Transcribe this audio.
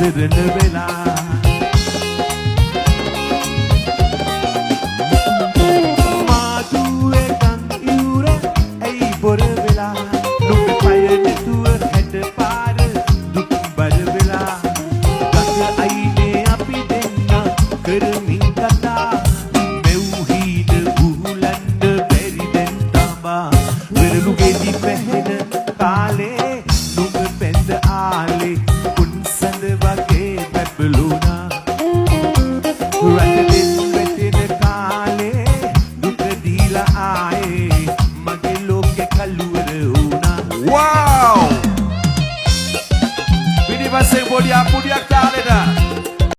අසරණ වෙලා මාදුවේ කන් ඉවුර ඇයි බොර වෙලා නුඹ පයන තුව හැට පාර දුක් බර වෙලා ගඟ අයිනේ අපි දෙන්න කරමින් කතා මෙව්හීද උහුලන්න බැරි දැන් තමා වෙරළු ගෙඩි පැහෙන කාලේ නුඹ පැඳ ආලේ කුන්සඳ වගේ බැබළුණා රැඳෙන්න වැටෙන කාලේ දුක දීලා ආයේ මගේ ලෝකේ කලුවර වුණා Wow! Pidi paseng bodia pudiak